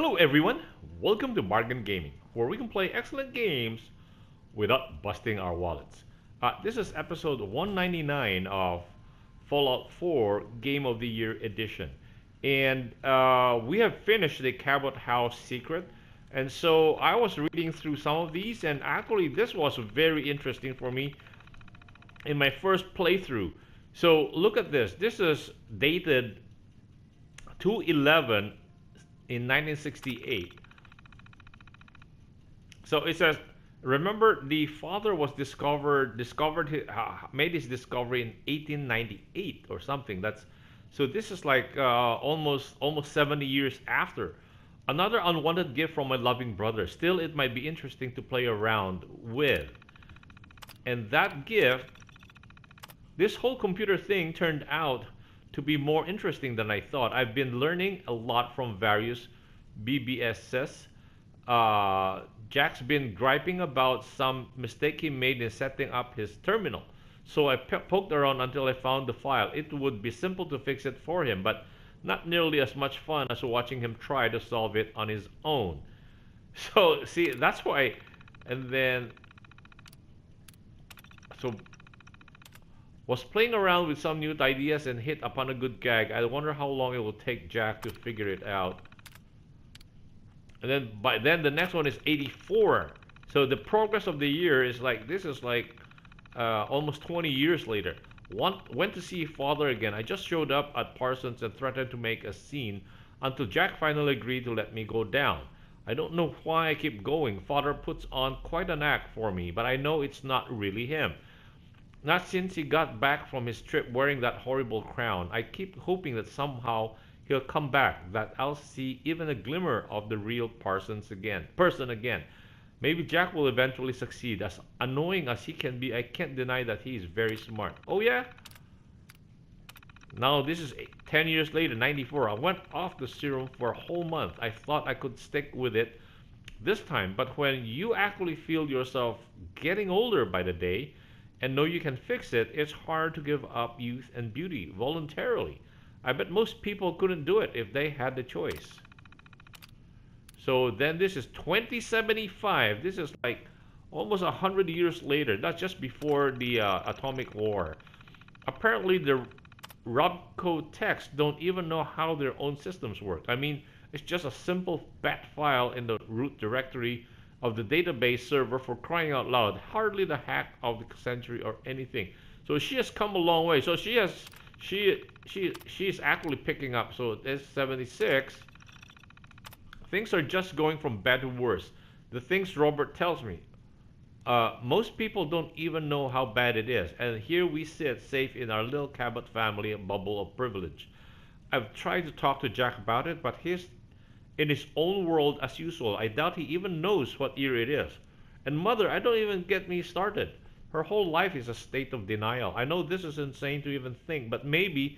Hello everyone, welcome to Bargain Gaming, where we can play excellent games without busting our wallets. This is episode 199 of Fallout 4 Game of the Year Edition. And we have finished the Cabot House secret. And so I was reading through some of these, and actually this was very interesting for me in my first playthrough. So look at this. This is dated 2/11 in 1968. So it says, remember the father was made his discovery in 1898 or something. That's so this is like almost 70 years after. Another unwanted gift from my loving brother. Still, it might be interesting to play around with. And that gift, this whole computer thing turned out to be more interesting than I thought. I've been learning a lot from various BBSs. Jack's been griping about some mistake he made in setting up his terminal. So I poked around until I found the file. It would be simple to fix it for him, but not nearly as much fun as watching him try to solve it on his own. So, see, that's why. And then, so was playing around with some new ideas and hit upon a good gag. I wonder how long it will take Jack to figure it out. And then by then the next one is 84. So the progress of the year is like this is like almost 20 years later. Went to see father again. I just showed up at Parsons and threatened to make a scene until Jack finally agreed to let me go down. I don't know why I keep going. Father puts on quite an act for me, but I know it's not really him. Not since he got back from his trip wearing that horrible crown. I keep hoping that somehow he'll come back, that I'll see even a glimmer of the real person again. Maybe Jack will eventually succeed. As annoying as he can be, I can't deny that he is very smart. Oh yeah? Now this is 10 years later, 94. I went off the serum for a whole month. I thought I could stick with it this time, but when you actually feel yourself getting older by the day and know you can fix it, it's hard to give up youth and beauty voluntarily. I bet most people couldn't do it if they had the choice. So then this is 2075. This is like almost 100 years later. That's just before the atomic war. Apparently the Robco techs don't even know how their own systems work. I mean, it's just a simple bat file in the root directory of the database server, for crying out loud. Hardly the hack of the century or anything. So she has come a long way. So she's actually picking up. So it's 76. Things are just going from bad to worse. The things Robert tells me. Most people don't even know how bad it is. And here we sit safe in our little Cabot family bubble of privilege. I've tried to talk to Jack about it, but he's in his own world as usual. I doubt he even knows what year it is. And mother, I don't even get me started. Her whole life is a state of denial. I know this is insane to even think, but maybe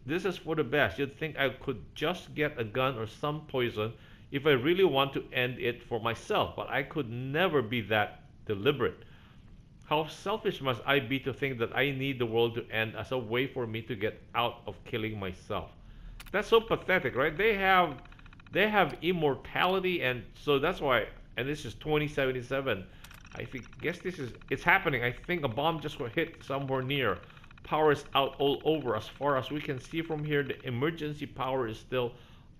this is for the best. You'd think I could just get a gun or some poison if I really want to end it for myself, but I could never be that deliberate. How selfish must I be to think that I need the world to end as a way for me to get out of killing myself? That's so pathetic, right? They have immortality, and so that's why. And this is 2077. Guess it's happening. I think a bomb just got hit somewhere near. Power is out all over. As far as we can see from here, the emergency power is still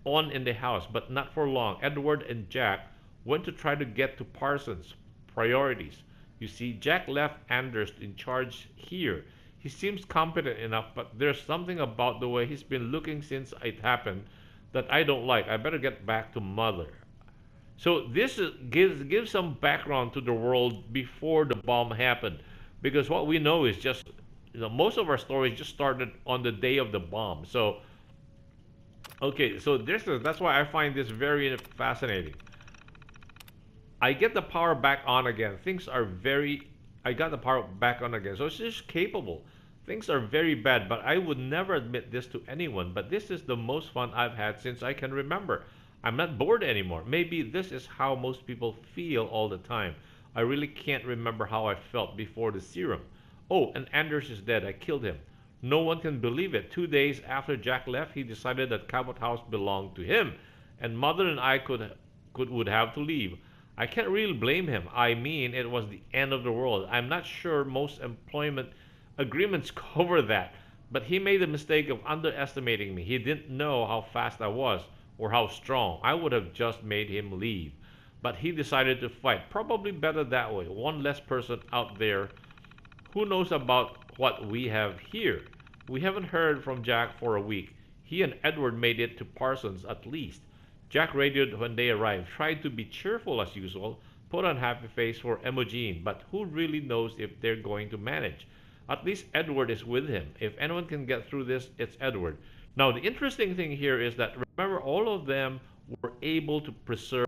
on in the house, but not for long. Edward and Jack went to try to get to Parsons. Priorities. You see, Jack left Anders in charge here. He seems competent enough, but there's something about the way he's been looking since it happened that I don't like. I better get back to mother. So this gives some background to the world before the bomb happened, because what we know is just, most of our stories just started on the day of the bomb. So okay, so that's why I find this very fascinating. I get the power back on again. I got the power back on again. So she's capable. Things are very bad, but I would never admit this to anyone. But this is the most fun I've had since I can remember. I'm not bored anymore. Maybe this is how most people feel all the time. I really can't remember how I felt before the serum. Oh, and Anders is dead. I killed him. No one can believe it. 2 days after Jack left, he decided that Cabot House belonged to him. and Mother and I would have to leave. I can't really blame him. I mean, it was the end of the world. I'm not sure most employment agreements cover that, but he made the mistake of underestimating me. He didn't know how fast I was or how strong. I would have just made him leave. But he decided to fight. Probably better that way. One less person out there who knows about what we have here. We haven't heard from Jack for a week. He and Edward made it to Parsons at least. Jack radioed when they arrived, tried to be cheerful as usual, put on happy face for Emogene, but who really knows if they're going to manage? At least Edward is with him. If anyone can get through this, it's Edward. Now, the interesting thing here is that remember, all of them were able to preserve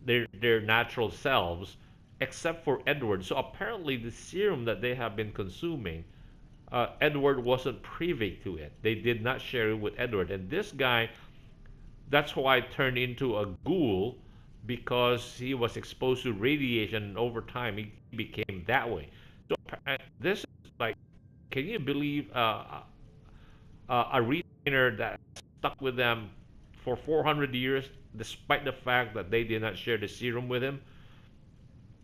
their natural selves, except for Edward. So apparently, the serum that they have been consuming, Edward wasn't privy to it. They did not share it with Edward. And this guy, that's why turned into a ghoul, because he was exposed to radiation, and over time he became that way. So this is like, can you believe a retainer that stuck with them for 400 years, despite the fact that they did not share the serum with him?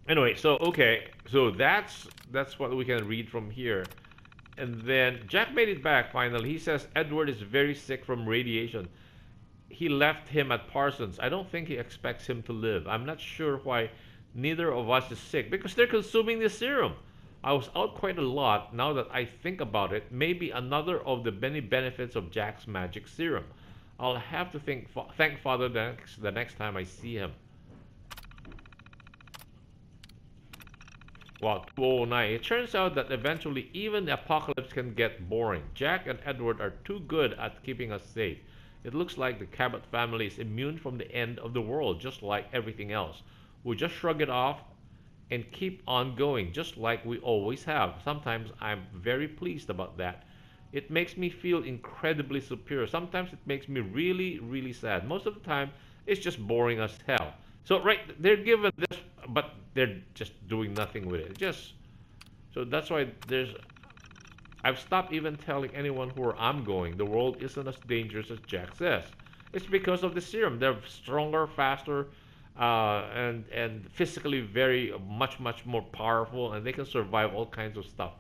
Anyway, so okay, so that's what we can read from here. And then Jack made it back finally. He says Edward is very sick from radiation. He left him at Parsons. I don't think he expects him to live. I'm not sure why neither of us is sick, because they're consuming the serum. I was out quite a lot. Now that I think about it, maybe another of the many benefits of Jack's magic serum. I'll have to thank Father the next time I see him. Wow, 209. It turns out that eventually even the apocalypse can get boring. Jack and Edward are too good at keeping us safe. It looks like the Cabot family is immune from the end of the world, just like everything else. We just shrug it off and keep on going, just like we always have. Sometimes I'm very pleased about that. It makes me feel incredibly superior. Sometimes it makes me really, really sad. Most of the time, it's just boring as hell. So, right, they're given this, but they're just doing nothing with it. So that's why I've stopped even telling anyone where I'm going. The world isn't as dangerous as Jack says. It's because of the serum. They're stronger, faster, and physically very much more powerful, and they can survive all kinds of stuff.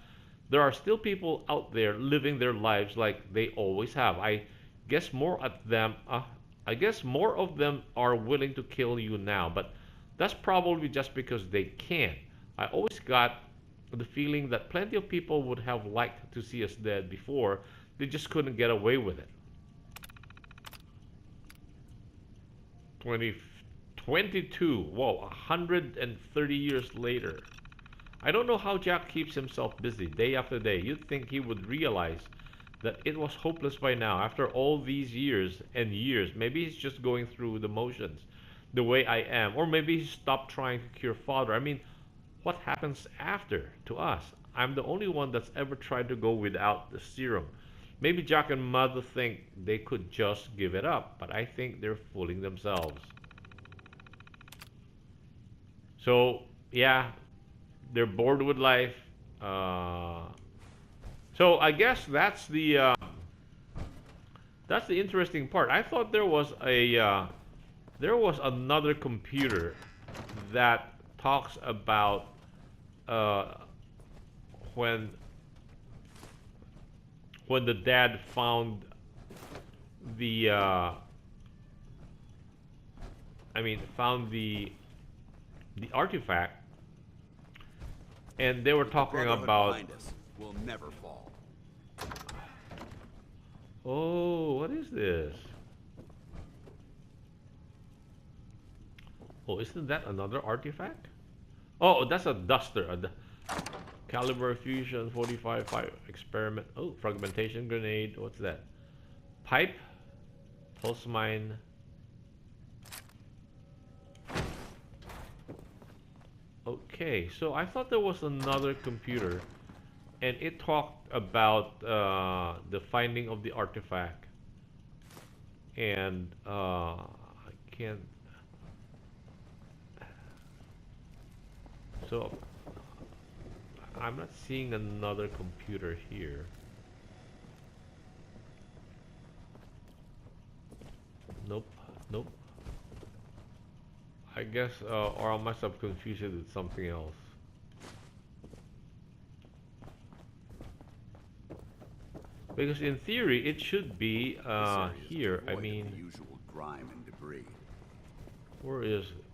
There are still people out there living their lives like they always have. Guess more at them. I guess more of them are willing to kill you now, but that's probably just because they can. I always got the feeling that plenty of people would have liked to see us dead before. They just couldn't get away with it. 2022. Whoa, 130 years later. I don't know how Jack keeps himself busy day after day. You'd think he would realize that it was hopeless by now. After all these years and years, maybe he's just going through the motions the way I am. Or maybe he stopped trying to cure Father. I mean, what happens after to us? I'm the only one that's ever tried to go without the serum. Maybe Jack and Mother think they could just give it up, but I think they're fooling themselves. So, yeah, they're bored with life. So I guess that's the interesting part. I thought there was another computer that talks about when the dad found the found the artifact, and they were talking about. Will never fall. Oh, what is this? Oh, isn't that another artifact? Oh, that's a duster. Caliber fusion 45 experiment. Oh, fragmentation grenade. What's that? Pipe. Pulse mine. Okay, so I thought there was another computer, and it talked about the finding of the artifact. And I can't. So I'm not seeing another computer here. Nope. Nope. I guess, or I must have confused it with something else. Because in theory, it should be This area is here. I devoid of mean, the usual grime and debris. where is it?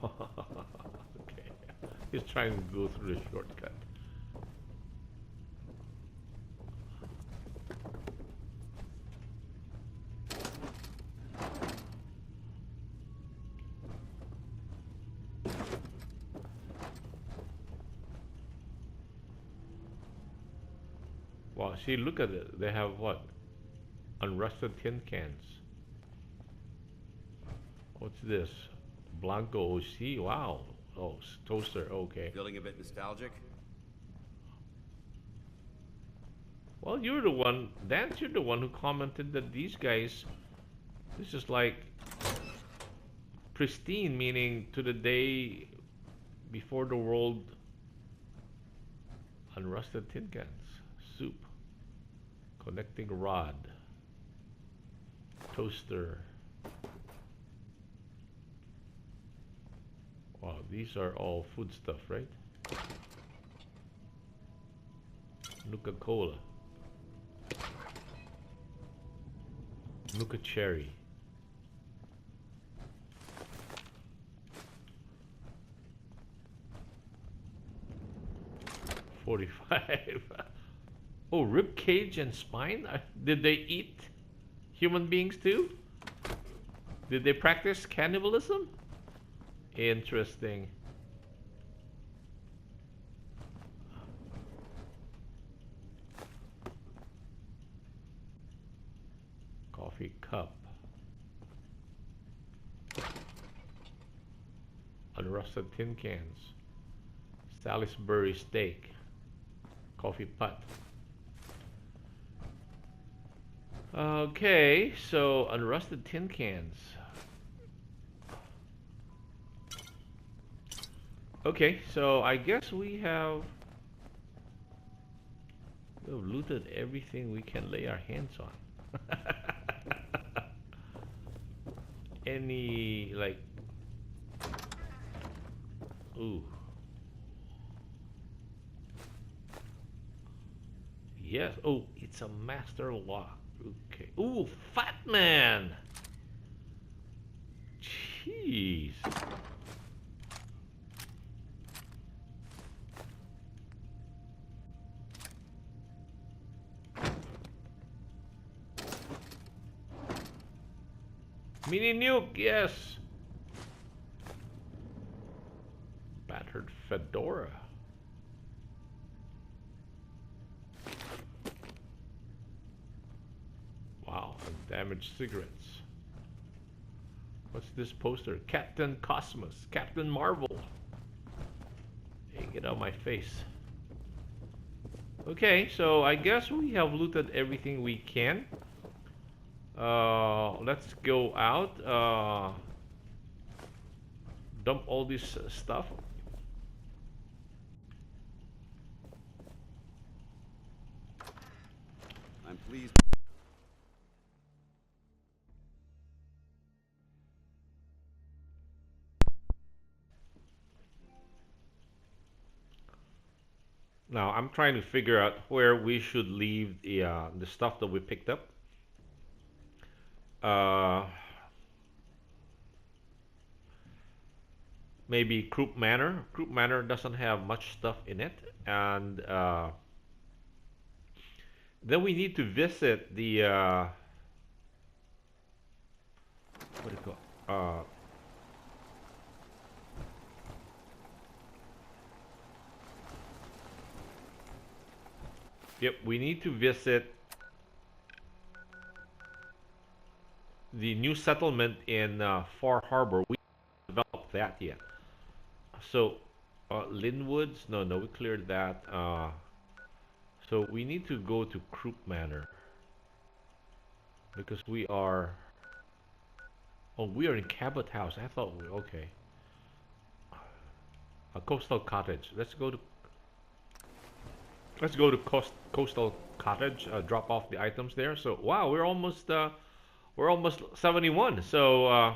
Okay. He's trying to go through the shortcut. Wow, see, look at it. They have what? Unrusted tin cans. What's this? Blanco OC? Wow. Oh, toaster. Okay. Feeling a bit nostalgic? Well, you're the one, Dance, you're the one who commented that these guys, this is like pristine, meaning to the day before the world. Unrusted tin cans. Soup. Connecting rod. Toaster. Wow, these are all food stuff, right? Nuka-Cola. Nuka Cherry. $45. Oh, rib cage and spine? Did they eat human beings too? Did they practice cannibalism? Interesting. Coffee cup. Unrusted tin cans. Salisbury steak. Coffee pot. Okay, so unrusted tin cans. Okay, so I guess we've looted everything we can lay our hands on. Any, like, ooh. Yes, oh, it's a master lock. Okay. Ooh, Fat Man! Jeez. Mini nuke, yes. Battered fedora. Wow, and damaged cigarettes. What's this poster? Captain Cosmos, Captain Marvel. Hey, get out of my face. Okay, so I guess we have looted everything we can. Let's go out. Dump all this stuff. I'm pleased. Now I'm trying to figure out where we should leave the stuff that we picked up. Uh, Maybe Croup Manor. Croup Manor doesn't have much stuff in it, and then we need to visit the what do you call? Yep, we need to visit the new settlement in Far Harbor. We haven't developed that yet. So, Linwoods? No, no, we cleared that. So we need to go to Croup Manor because we are. Oh, we are in Cabot House. I thought we okay. A coastal cottage. Let's go to coastal cottage. Drop off the items there. So wow, we're almost 71. So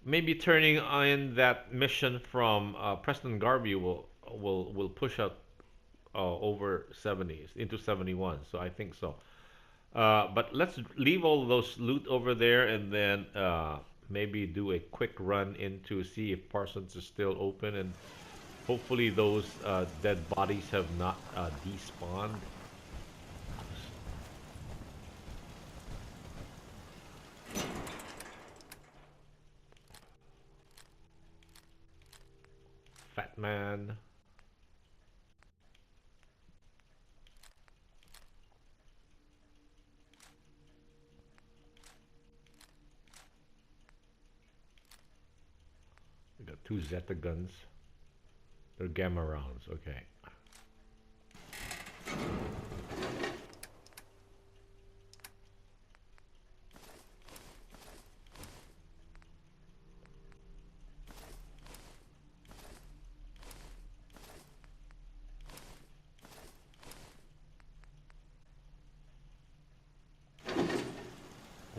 maybe turning in that mission from Preston Garvey will push up over 70s into 71. So I think so. But let's leave all those loot over there and then maybe do a quick run in to see if Parsons is still open, and hopefully those dead bodies have not despawned. Fat man. We got 2 Zeta guns. They're gamma rounds, okay.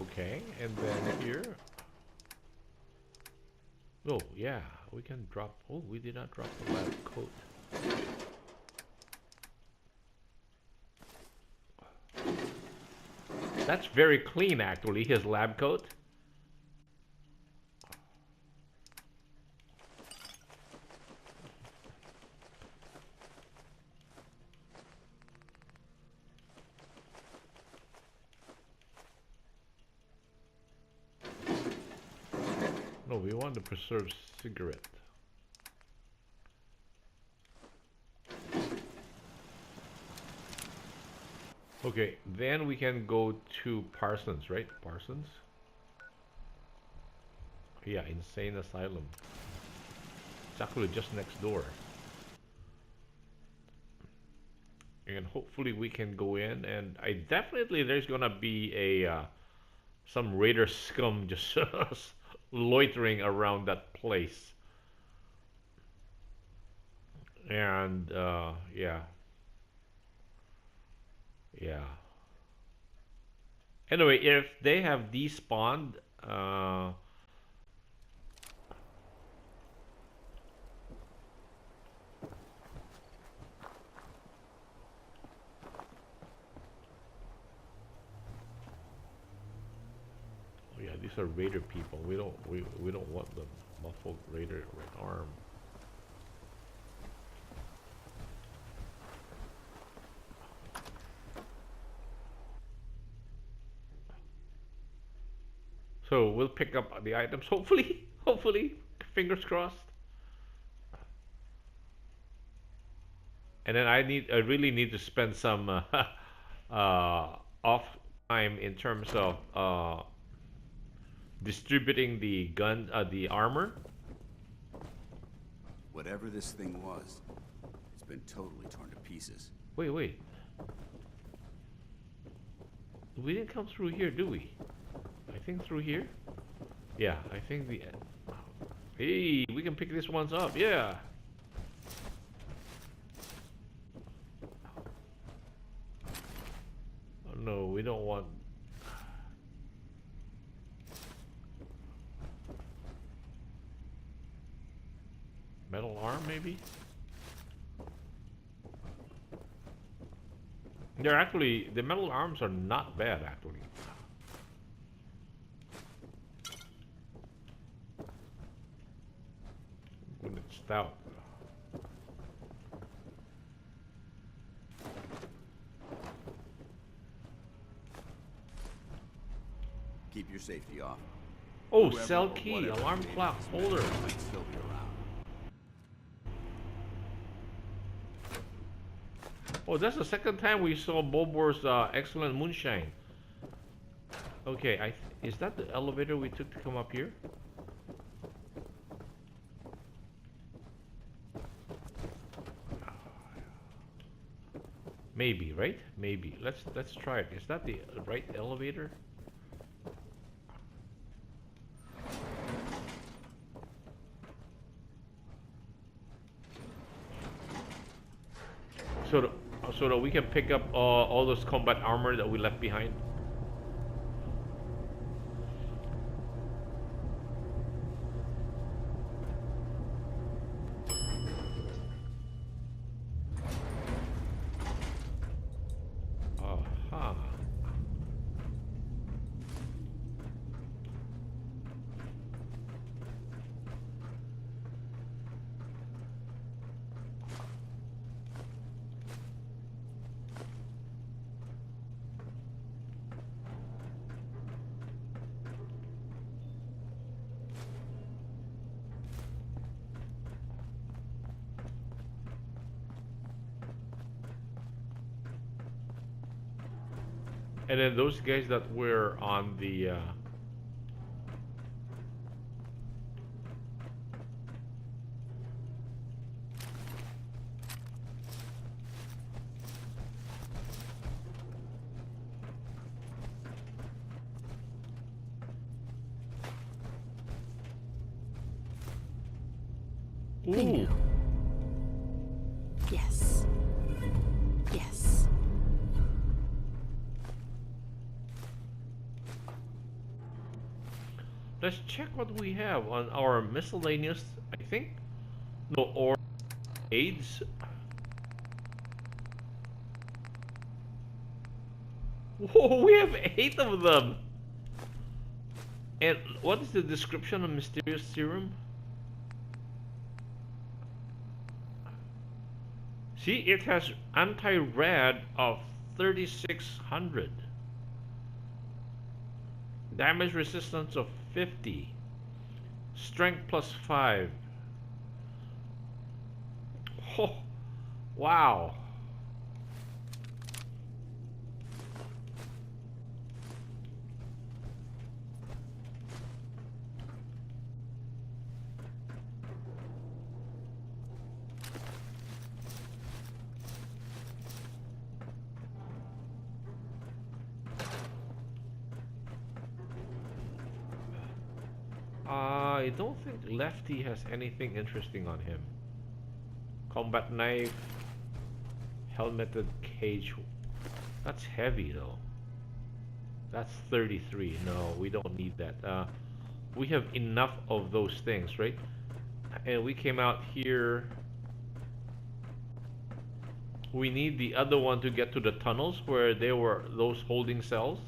Okay, and then here. Oh, yeah, we can drop. Oh, we did not drop the lab coat. That's very clean, actually, his lab coat. No, we want to preserve cigarette. Okay, then we can go to Parsons, right? Parsons? Yeah, insane asylum. It's actually just next door. And hopefully we can go in, and I definitely there's gonna be a some raider scum just loitering around that place. And yeah. Yeah. Anyway, if they have despawned, oh yeah, these are raider people. We don't want the muffled raider red arm. So we'll pick up the items, hopefully, hopefully, fingers crossed. And then I really need to spend some off time in terms of distributing the gun, the armor. Whatever this thing was, it's been totally torn to pieces. Wait, wait. We didn't come through here, do we? I think through here? Yeah, I think the... Hey, we can pick these ones up, yeah! Oh, no, we don't want... Metal arm, maybe? They're actually... The metal arms are not bad, actually. When it's stout. Keep your safety off. Oh, Whoever cell or key, whatever alarm created clock, this holder. mess might still be around. Oh, that's the second time we saw Bobor's excellent moonshine. Okay, is that the elevator we took to come up here? Maybe, right? Maybe. Let's try it. Is that the right elevator? So that, so that we can pick up all those combat armor that we left behind. Aha. And then those guys that were on the Bingo. Yes. Yes. let's check what we have on our miscellaneous, I think. No, or aids. Whoa, we have 8 of them. And what is the description of mysterious serum? See, it has anti-rad of 3600. Damage resistance of 50. Strength plus 5. Oh, wow. I don't think Lefty has anything interesting on him. Combat knife, helmeted cage. That's heavy though. That's 33. No, we don't need that. We have enough of those things, right? And we came out here. We need the other one to get to the tunnels where there were those holding cells.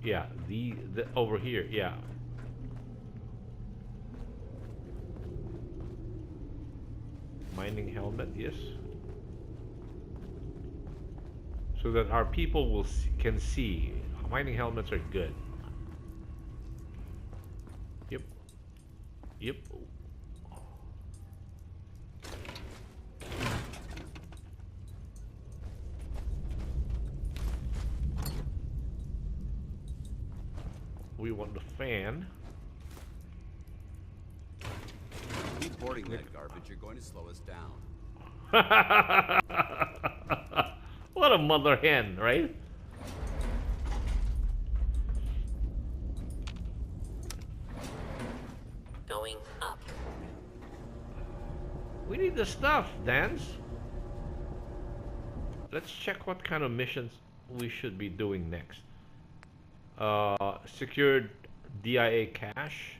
Yeah, the over here, yeah. Mining helmet, yes. So that our people will can see. Mining helmets are good. Yep. Yep. We want the fan. Keep boarding that garbage. You're going to slow us down. What a mother hen, right? Going up. We need the stuff, Dance. Let's check what kind of missions we should be doing next. Secured DIA cache.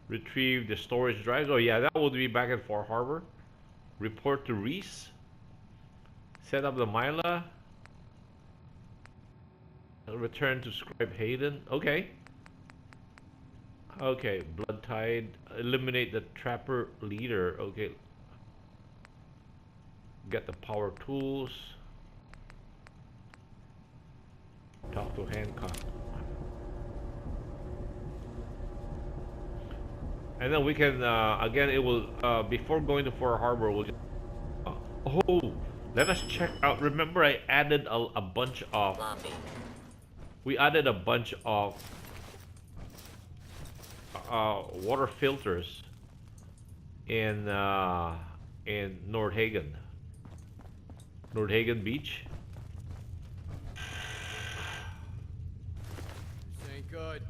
Retrieve the storage drives. Oh yeah, that would be back at Far Harbor. Report to Reese. Set up the Myla. Return to Scribe Hayden. Okay. Okay, Blood Tide. Eliminate the Trapper Leader. Okay. Get the power tools. Talk to Hancock. And then we can, again, it will, before going to Far Harbor, we'll just, oh, let us check out. Remember I added a bunch of, we added a bunch of water filters in Nordhagen Beach. This ain't good.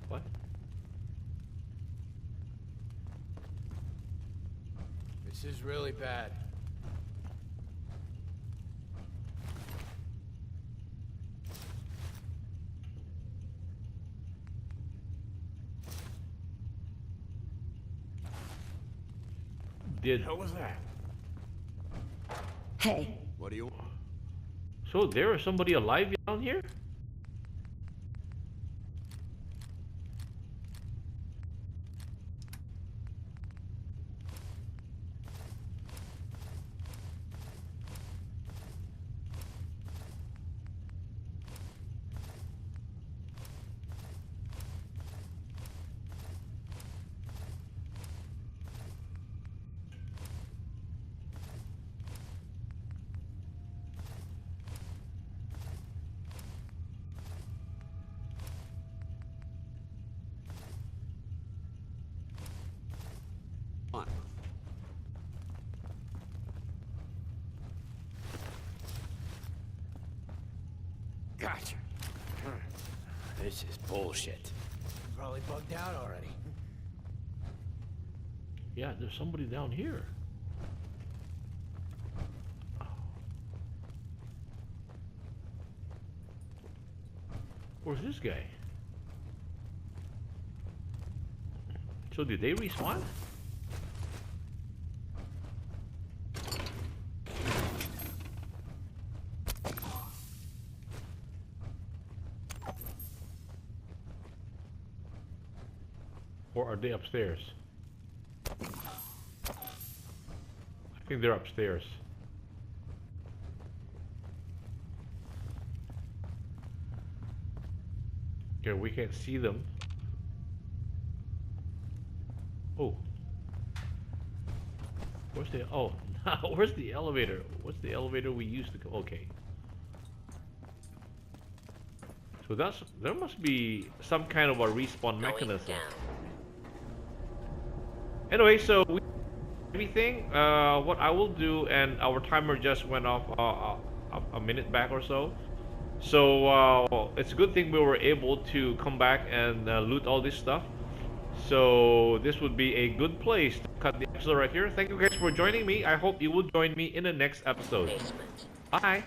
What? This is really bad. What was that? Hey, What do you want? So there is somebody alive down here? On. Gotcha. This is bullshit. Probably bugged out already. Yeah, there's somebody down here. Where's this guy? So did they respawn? Or are they upstairs? I think they're upstairs. Okay, we can't see them. Oh. Where's the... Oh, where's the elevator? What's the elevator we used to go? Okay. So that's... There must be some kind of a respawn mechanism. Anyway, so we everything. What I will do, and our timer just went off a minute back or so. So it's a good thing we were able to come back and loot all this stuff. So this would be a good place to cut the episode right here. Thank you guys for joining me. I hope you will join me in the next episode. Bye.